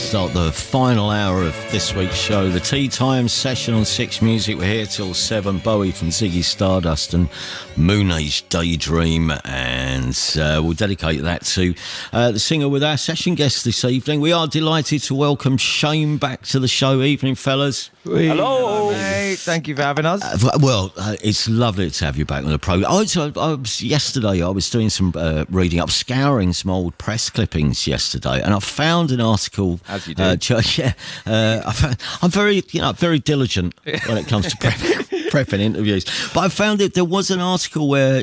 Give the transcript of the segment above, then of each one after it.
start the final hour of this week's show, the Tea Time session on Six Music. We're here till 7. Bowie from Ziggy Stardust and Moon Age Daydream, and we'll dedicate that to the singer with our session guest this evening. We are delighted to welcome Shame back to the show. Evening, fellas. Hello, mate. Thank you for having us. It's lovely to have you back on the program. Yesterday I was doing some reading up, scouring some old press clippings yesterday, and I found an article. As you do. I'm very diligent when it comes to prepping interviews. But I found there was an article where,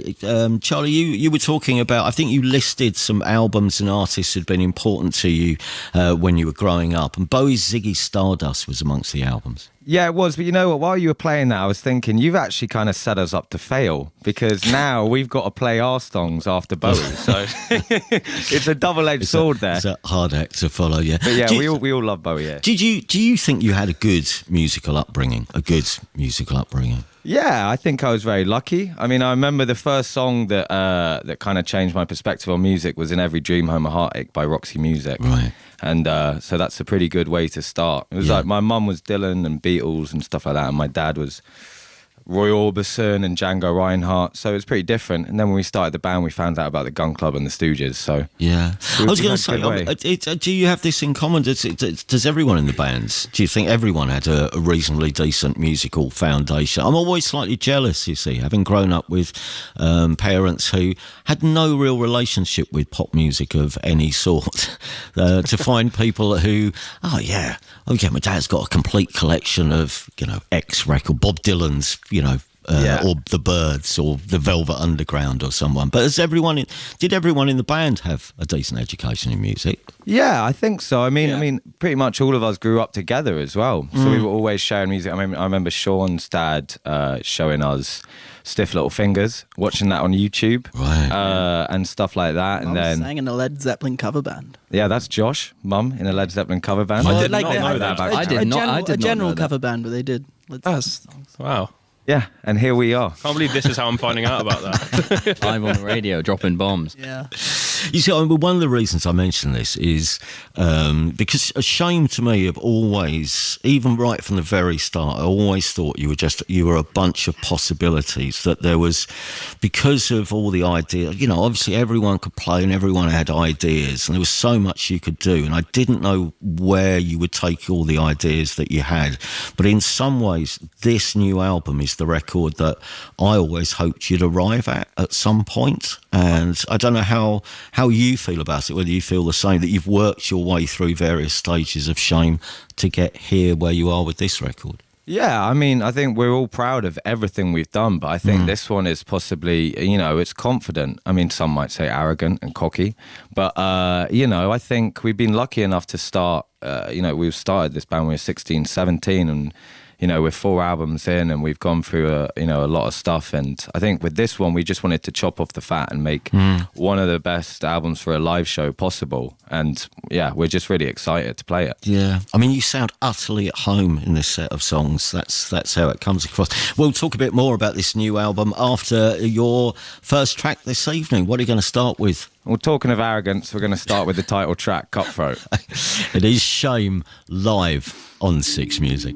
Charlie, you were talking about, I think you listed some albums and artists who'd been important to you when you were growing up, and Bowie's Ziggy Stardust was amongst the albums. Yeah, it was. But you know what? While you were playing that, I was thinking you've actually kind of set us up to fail, because now we've got to play our songs after Bowie. So it's a double-edged sword there. It's a hard act to follow, yeah. But yeah, we all love Bowie, yeah. Do you think you had a good musical upbringing? Yeah, I think I was very lucky. I mean, I remember the first song that kind of changed my perspective on music was In Every Dream Home a Heartache by Roxy Music. Right. And so that's a pretty good way to start. It was like my mum was Dylan and Beatles and stuff like that, and my dad was Roy Orbison and Django Reinhardt, so it's pretty different. And then when we started the band, we found out about the Gun Club and the Stooges. So yeah, I was going to say, do you have this in common? Does everyone in the band? Do you think everyone had a reasonably decent musical foundation? I'm always slightly jealous, you see, having grown up with parents who had no real relationship with pop music of any sort. To find people who, my dad's got a complete collection of X record, Bob Dylan's. Or the Byrds or the Velvet Underground or someone. But did everyone in the band have a decent education in music? Yeah, I think so. I mean, pretty much all of us grew up together as well. So we were always sharing music. I remember Sean's dad showing us Stiff Little Fingers, watching that on YouTube, right, and stuff like that. And then sang in a Led Zeppelin cover band. Yeah, that's Josh, Mum, in a Led Zeppelin cover band. I did not know that. I did not. A general cover band, but they did. Wow. Yeah, and here we are. Can't believe this is how I'm finding out about that. Live on the radio, dropping bombs. Yeah. You see, one of the reasons I mention this is because a Shame to me have always, even right from the very start, I always thought you were a bunch of possibilities, that there was, because of all the ideas, obviously everyone could play and everyone had ideas, and there was so much you could do, and I didn't know where you would take all the ideas that you had. But in some ways, this new album is the record that I always hoped you'd arrive at some point. And I don't know how you feel about it, whether you feel the same, that you've worked your way through various stages of Shame to get here where you are with this record. Yeah, I think we're all proud of everything we've done, but I think this one is possibly, it's confident. I mean, some might say arrogant and cocky, but, I think we've been lucky enough to start, we've started this band when we were 16, 17, and we're 4 albums in, and we've gone through a lot of stuff. And I think with this one, we just wanted to chop off the fat and make one of the best albums for a live show possible. And yeah, we're just really excited to play it. Yeah, I mean, you sound utterly at home in this set of songs. That's how it comes across. We'll talk a bit more about this new album after your first track this evening. What are you going to start with? Well, talking of arrogance, we're going to start with the title track, Cutthroat. It is Shame, live on Six Music.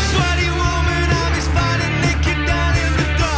Sweaty woman, I'll be spotted naked down in the dark.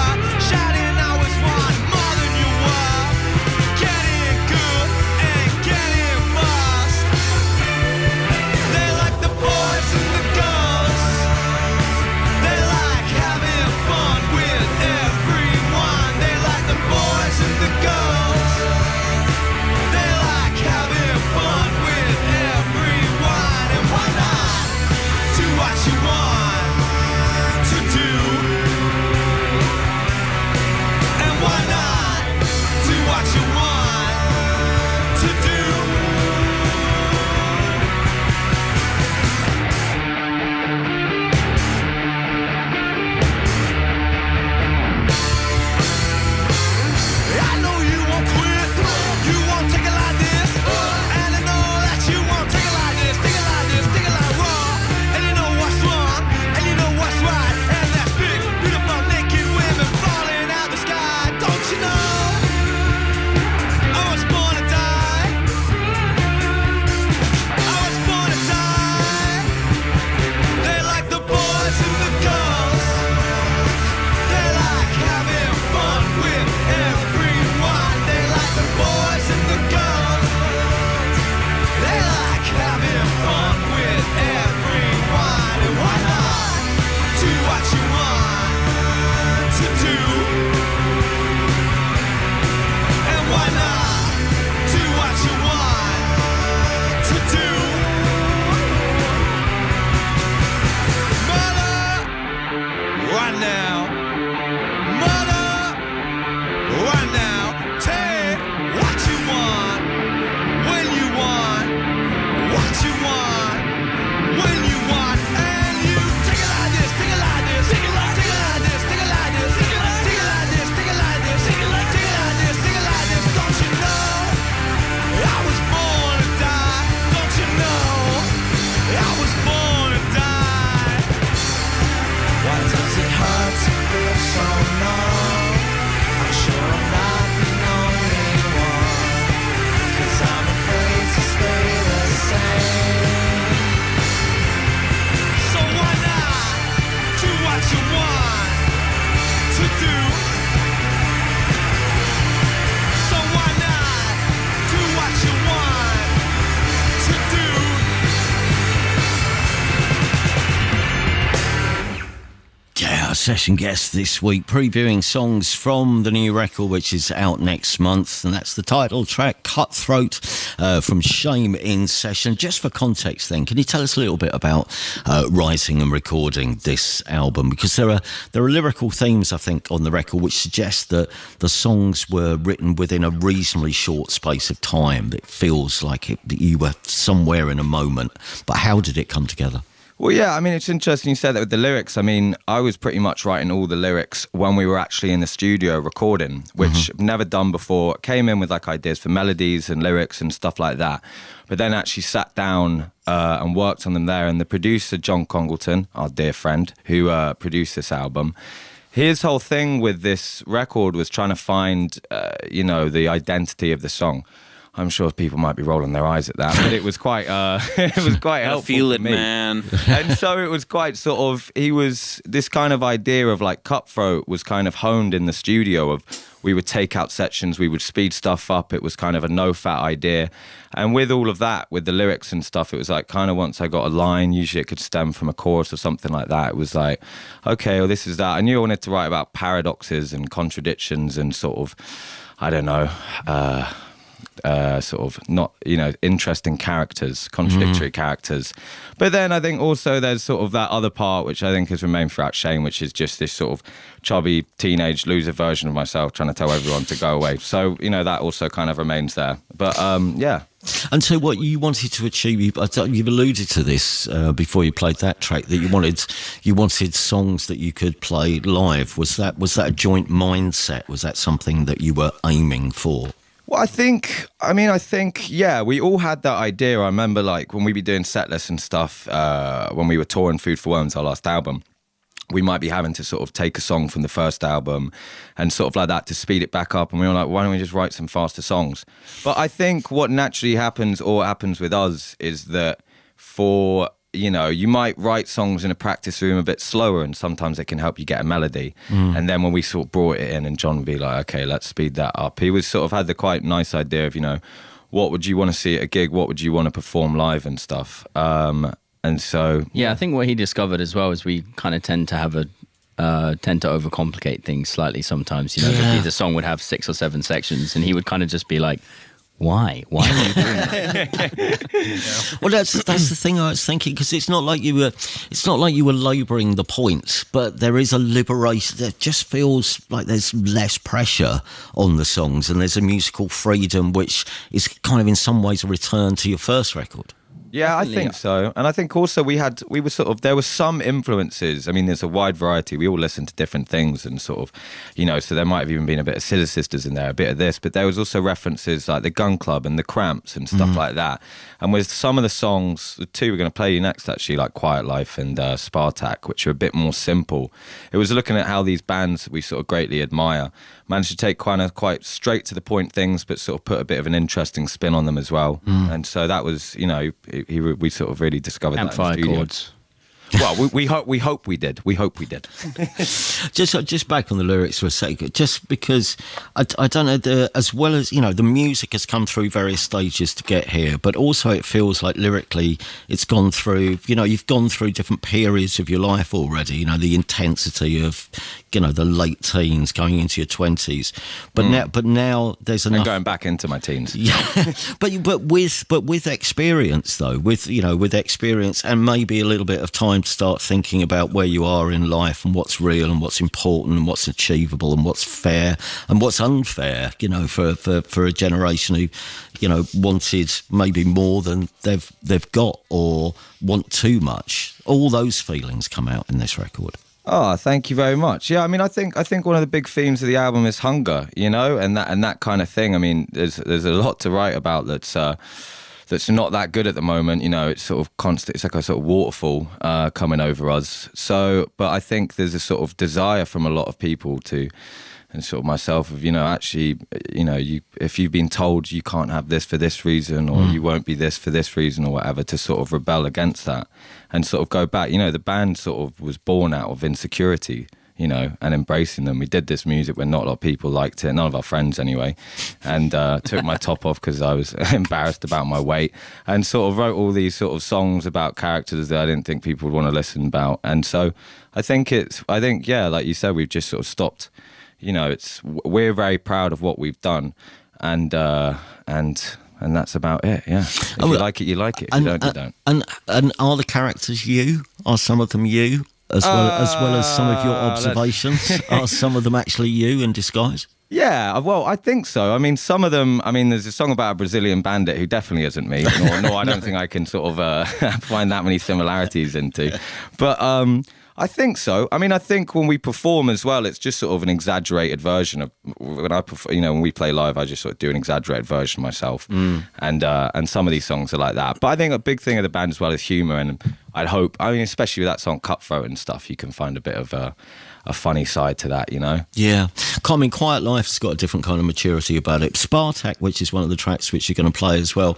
Our session guest this week, previewing songs from the new record, which is out next month, and that's the title track, Cutthroat, from Shame in Session. Just for context then, can you tell us a little bit about writing and recording this album? Because there are lyrical themes, I think, on the record which suggest that the songs were written within a reasonably short space of time. It feels like you were somewhere in a moment. But how did it come together? Well, yeah, I mean, it's interesting you said that with the lyrics. I mean, I was pretty much writing all the lyrics when we were actually in the studio recording, which I've never done before. Came in with like ideas for melodies and lyrics and stuff like that, but then actually sat down and worked on them there. And the producer, John Congleton, our dear friend, who produced this album, his whole thing with this record was trying to find, the identity of the song. I'm sure people might be rolling their eyes at that, but it was quite helpful. I feel it, me. man. And so it was quite sort of, this kind of idea of like Cutthroat was kind of honed in the studio of, we would take out sections, we would speed stuff up. It was kind of a no-fat idea. And with all of that, with the lyrics and stuff, it was like kind of once I got a line, usually it could stem from a chorus or something like that. It was like, okay, well, this is that. I knew I wanted to write about paradoxes and contradictions and sort of, I don't know, sort of not, interesting characters, contradictory characters. But then I think also there's sort of that other part, which I think has remained throughout Shame, which is just this sort of chubby teenage loser version of myself trying to tell everyone to go away. So, that also kind of remains there. But yeah. And so what you wanted to achieve, you've alluded to this before you played that track, that you wanted songs that you could play live. Was that a joint mindset? Was that something that you were aiming for? Well, I think, yeah, we all had that idea. I remember, like, when we'd be doing set lists and stuff, when we were touring Food for Worms, our last album, we might be having to sort of take a song from the first album and sort of like that to speed it back up. And we were like, why don't we just write some faster songs? But I think what naturally happens, or what happens with us, is that you might write songs in a practice room a bit slower, and sometimes it can help you get a melody. And then when we sort of brought it in, and John would be like, okay, let's speed that up. He was sort of had the quite nice idea of, what would you want to see at a gig? What would you want to perform live and stuff? And so... Yeah, I think what he discovered as well is we kind of tend to overcomplicate things slightly sometimes. The song would have 6 or 7 sections, and he would kind of just be like, Why are you doing that? Well, that's the thing I was thinking, because it's not like you were labouring the points, but there is a liberation. That just feels like there's less pressure on the songs, and there's a musical freedom, which is kind of in some ways a return to your first record. Yeah, definitely. I think so. And I think also there were some influences. I mean, there's a wide variety. We all listen to different things and sort of, so there might have even been a bit of Scissor Sisters in there, a bit of this, but there was also references like the Gun Club and the Cramps and stuff like that. And with some of the songs, the two we're going to play you next, actually, like Quiet Life and Spartak, which are a bit more simple. It was looking at how these bands that we sort of greatly admire managed to take quite straight to the point things, but sort of put a bit of an interesting spin on them as well. And so that was, we sort of really discovered Amplifier that in the studio. chords. Well, we hope we did. We hope we did. Just back on the lyrics for a second, just because I don't know, as well as the music has come through various stages to get here, but also it feels like lyrically it's gone through. You've gone through different periods of your life already. The intensity of the late teens going into your 20s, but now there's enough. And going back into my teens. Yeah, but with experience though, with experience and maybe a little bit of time to start thinking about where you are in life and what's real and what's important and what's achievable and what's fair and what's unfair, for a generation who, wanted maybe more than they've got or want too much. All those feelings come out in this record. Oh, thank you very much. Yeah, I mean, I think one of the big themes of the album is hunger, and that kind of thing. I mean, there's a lot to write about that's not that good at the moment. It's sort of constant. It's like a sort of waterfall coming over us. So, but I think there's a sort of desire from a lot of people to, and sort of myself, of actually, if you've been told you can't have this for this reason, or you won't be this for this reason, or whatever, to sort of rebel against that and sort of go back. The band sort of was born out of insecurity. you know, and embracing them. We did this music where not a lot of people liked it, none of our friends anyway, and took my top off because I was embarrassed about my weight, and sort of wrote all these sort of songs about characters that I didn't think people would want to listen about. And so I think yeah, like you said, we've just sort of stopped. You know, we're very proud of what we've done, and that's about it. Yeah, if you like it, you like it. If you don't, you don't. And are the characters you? Are some of them you? As well as some of your observations? Are some of them actually you in disguise? Yeah, well, I think so. I mean, some of them, I mean, there's a song about a Brazilian bandit who definitely isn't me. No, I don't think I can sort of find that many similarities into. But I think so. I mean, I think when we perform as well, it's just sort of an exaggerated version of when I perform. You know, when we play live, I just sort of do an exaggerated version myself. And some of these songs are like that. But I think a big thing of the band as well is humour, and I'd hope. I mean, especially with that song "Cutthroat" and stuff, you can find a bit of a funny side to that, you know? Yeah. I mean, Quiet Life's got a different kind of maturity about it. Spartak, which is one of the tracks which you're going to play as well,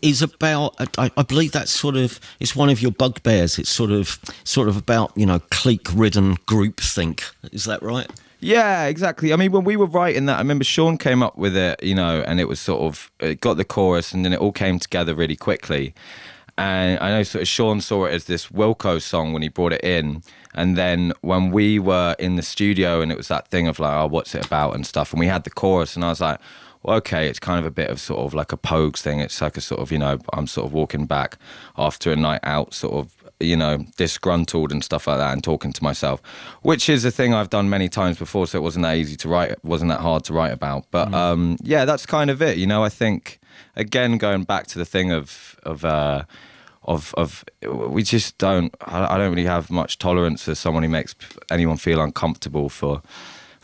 is about, I believe that's sort of, it's one of your bugbears. It's sort of about, you know, clique-ridden groupthink. Is that right? Yeah, exactly. I mean, when we were writing that, I remember Sean came up with it, you know, and it was sort of, it got the chorus and then it all came together really quickly. And I know sort of Sean saw it as this Wilco song when he brought it in. And then when we were in the studio and it was that thing of like, oh, what's it about and stuff. And we had the chorus and I was like, well, okay, it's kind of a bit of sort of like a Pogues thing. It's like a sort of, you know, I'm sort of walking back after a night out, sort of, you know, disgruntled and stuff like that and talking to myself, which is a thing I've done many times before. So it wasn't that easy to write. It wasn't that hard to write about. But yeah, that's kind of it. You know, I think, again, going back to the thing of we just don't. I don't really have much tolerance for someone who makes anyone feel uncomfortable for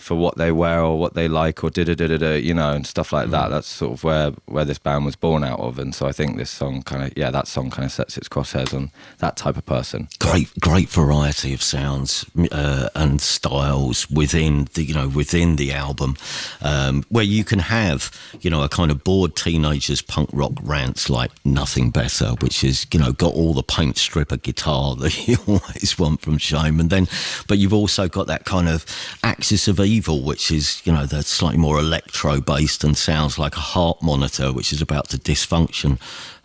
what they wear or what they like or you know, and stuff like that. That's sort of where this band was born out of, and so I think this song that song kind of sets its crosshairs on that type of person. Great variety of sounds and styles within the album, where you can have, you know, a kind of bored teenagers punk rock rants like Nothing Better, which is, you know, got all the paint stripper guitar that you always want from Shame, but you've also got that kind of Axis of Evil, which is, you know, that's slightly more electro-based and sounds like a heart monitor, which is about to dysfunction.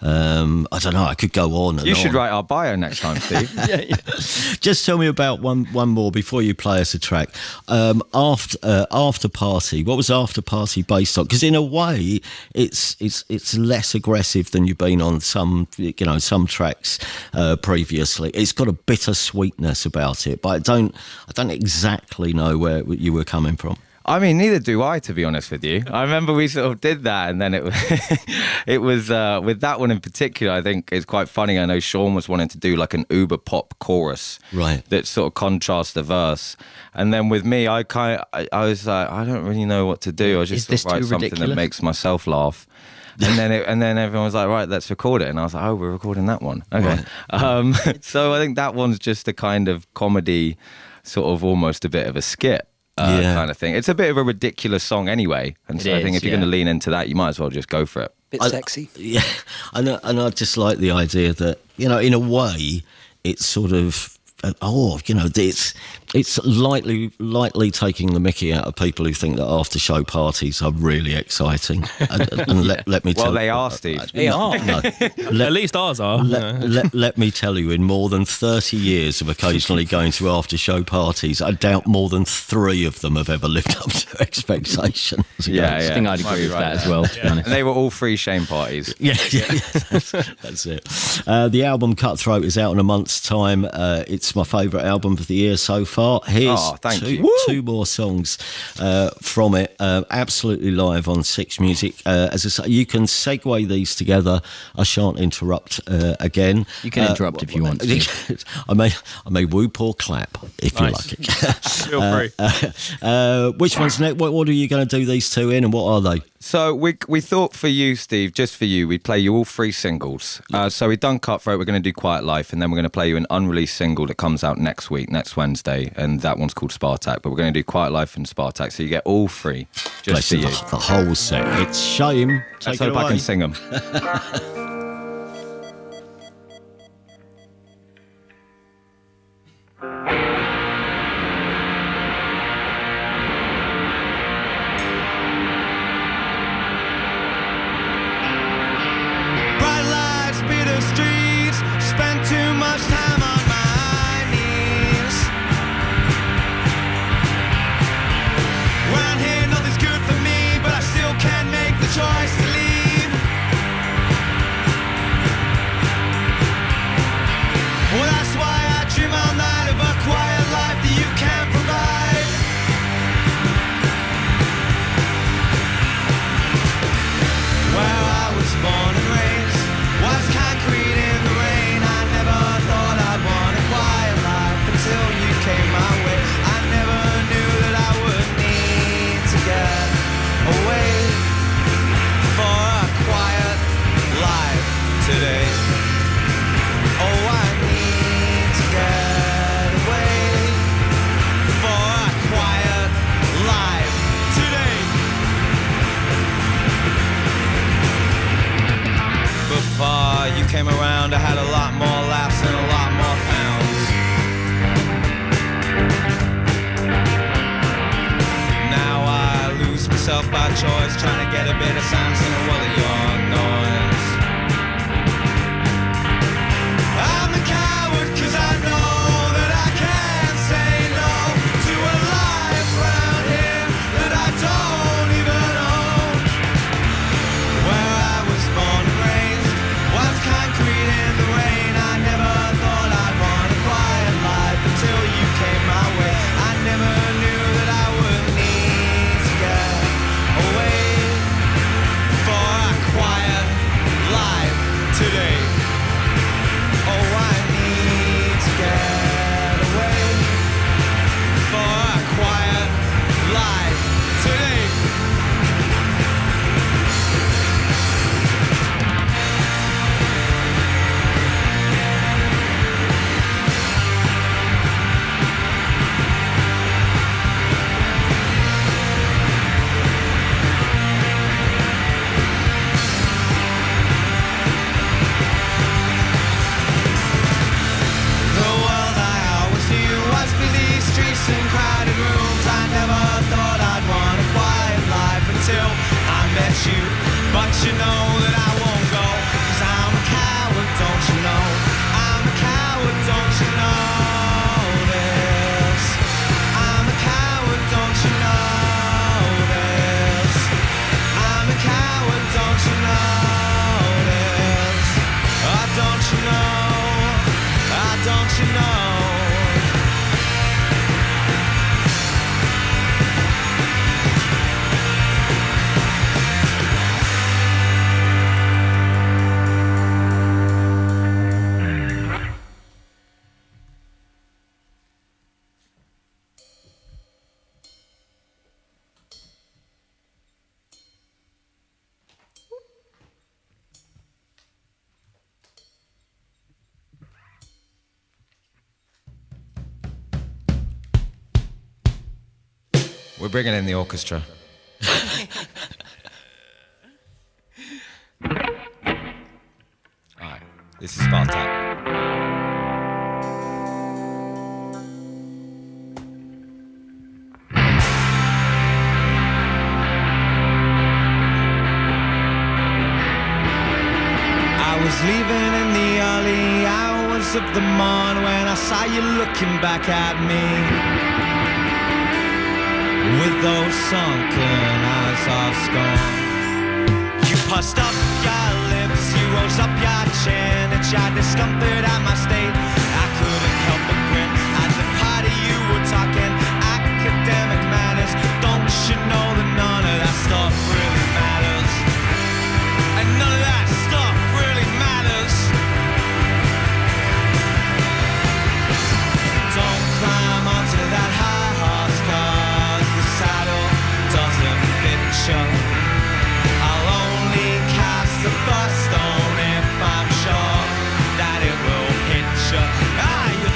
I don't know, I could go on and on. You should write our bio next time, Steve. yeah. Just tell me about one more before you play us a track. After Party, what was After Party based on? Because in a way, it's less aggressive than you've been on some tracks previously. It's got a bitter sweetness about it, but I don't exactly know where you were coming from. I mean, neither do I, to be honest with you. I remember we sort of did that, and then it was with that one in particular. I think it's quite funny. I know Sean was wanting to do like an uber pop chorus, right, that sort of contrasts the verse. And then with me, I was like, I don't really know what to do. I just sort of write something that makes myself laugh. And then everyone was like, right, let's record it. And I was like, oh, we're recording that one. Okay. Right. So I think that one's just a kind of comedy, sort of almost a bit of a skit. Kind of thing. It's a bit of a ridiculous song anyway, and so I think if you're going to lean into that, you might as well just go for it. Bit sexy. Yeah, and I just like the idea that, you know, in a way, it's sort of you know, it's lightly taking the mickey out of people who think that after show parties are really exciting. And let me tell well, they are, Steve. They are. No. At least ours are. Let me tell you, in more than 30 years of occasionally going to after show parties, I doubt more than 3 of them have ever lived up to expectations. Yeah, I think I'd agree with that as well, to be honest. And they were all free shame parties. Yeah. That's it. The album Cutthroat is out in a month's time. It's my favourite album of the year so far. Here's two more songs from it, absolutely live on Six Music. As I say, you can segue these together. I shan't interrupt again. You can interrupt if you want to. I may whoop or clap if you like it. Feel free. Which one's next? What are you going to do these two in, and what are they? So we thought for you, Steve, just for you, we'd play you all 3 singles. So we've done Cutthroat, we're going to do Quiet Life, and then we're going to play you an unreleased single that comes out next Wednesday, and that one's called Spartak. But we're going to do Quiet Life and Spartak, so you get all 3 just for you. The whole set. It's Shame. Let's hope I can sing them. choice, trying to get a bit of sense in a world of your noise. I'm a coward 'cause I know that I can't say no to a life round here that I don't even own. Where I was born and raised was concrete in the rain. I never thought I'd want a quiet life until you came my way. I never knew that I would need to get away for a quiet life today. Oh, I need to get away for a quiet life today. The world I always knew was busy streets and crowded rooms. I never thought I'd want a quiet life until I met you. But you know that I won't go, 'cause I'm a coward, don't you know? I'm a coward, don't you know this? I'm a coward, don't you know this? I'm a coward, don't you know this? Oh, don't you know? Don't you know? We're bringing in the orchestra. Alright, this is Spartak. I was leaving in the early hours of the morn when I saw you looking back at me. With those sunken eyes of scorn, you pursed up your lips, you rose up your chin, and tried discomfort at my state. I couldn't help but grin. At the party you were talking academic matters. Don't you know that none of that stuff really matters? And none of that stuff really matters. Don't climb onto that high horse, 'cause the saddle doesn't fit you. I'll only cast the first stone if I'm sure that it will hit you. Ah, you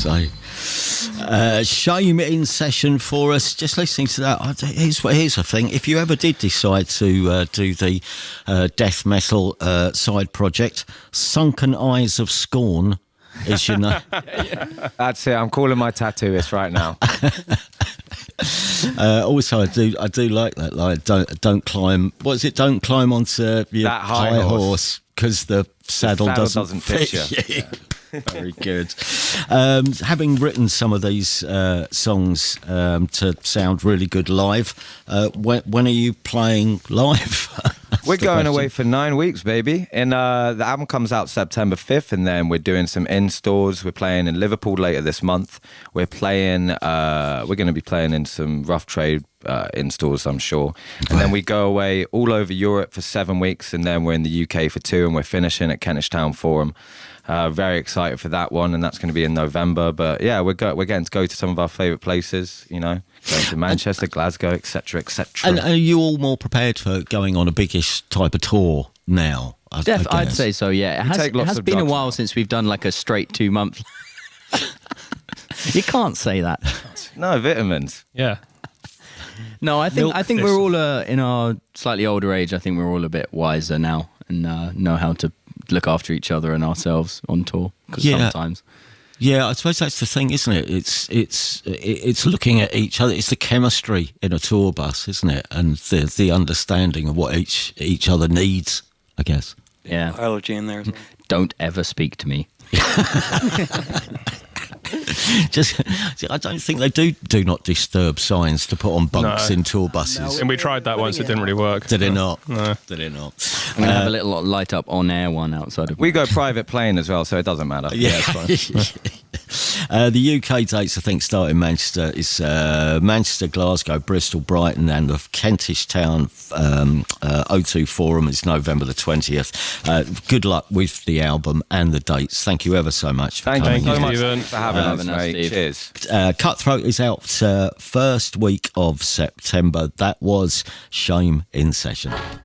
So, Shame in session for us. Just listening to that, here's the thing. If you ever did decide to do the death metal side project, Sunken Eyes of Scorn is your name. That's it. I'm calling my tattooist right now. Also, I do like that line. Don't climb. What is it? Don't climb onto your that high horse because the saddle doesn't fit you. Yeah. Very good. Having written some of these songs to sound really good live, when are you playing live? We're going away for 9 weeks, baby. And the album comes out September 5th, and then we're doing some in-stores. We're playing in Liverpool later this month. We're going to be playing in some Rough Trade in-stores, I'm sure. And then we go away all over Europe for 7 weeks, and then we're in the UK for 2, and we're finishing at Kentish Town Forum. Very excited for that one, and that's going to be in November. But yeah, we're getting to go to some of our favourite places, going to Manchester, Glasgow, etc., etc. And are you all more prepared for going on a biggish type of tour now? I'd say so, yeah. It has been a while since we've done like a straight 2 month. You can't say that. No, vitamins. Yeah. No, I think we're all in our slightly older age. I think we're all a bit wiser now and know how to look after each other and ourselves on tour. Because sometimes, yeah, I suppose that's the thing, isn't it? It's looking at each other. It's the chemistry in a tour bus, isn't it? And the understanding of what each other needs, I guess. Yeah, biology in there as well. Don't ever speak to me. I don't think they do not disturb signs to put on bunks in tour buses. No, and we tried that once, it didn't really work. Did it not? No. Did it not? I'm going to have a little light up on air one outside of. We go private plane as well, so it doesn't matter. Yeah, it's fine. The UK dates, I think, start in Manchester. Is Manchester, Glasgow, Bristol, Brighton, and the Kentish Town O2 Forum is November the 20th. Good luck with the album and the dates. Thank you ever so much for coming. Thank you, so much Stephen. for having us, mate. Steve. Cheers. Cutthroat is out first week of September. That was Shame in Session.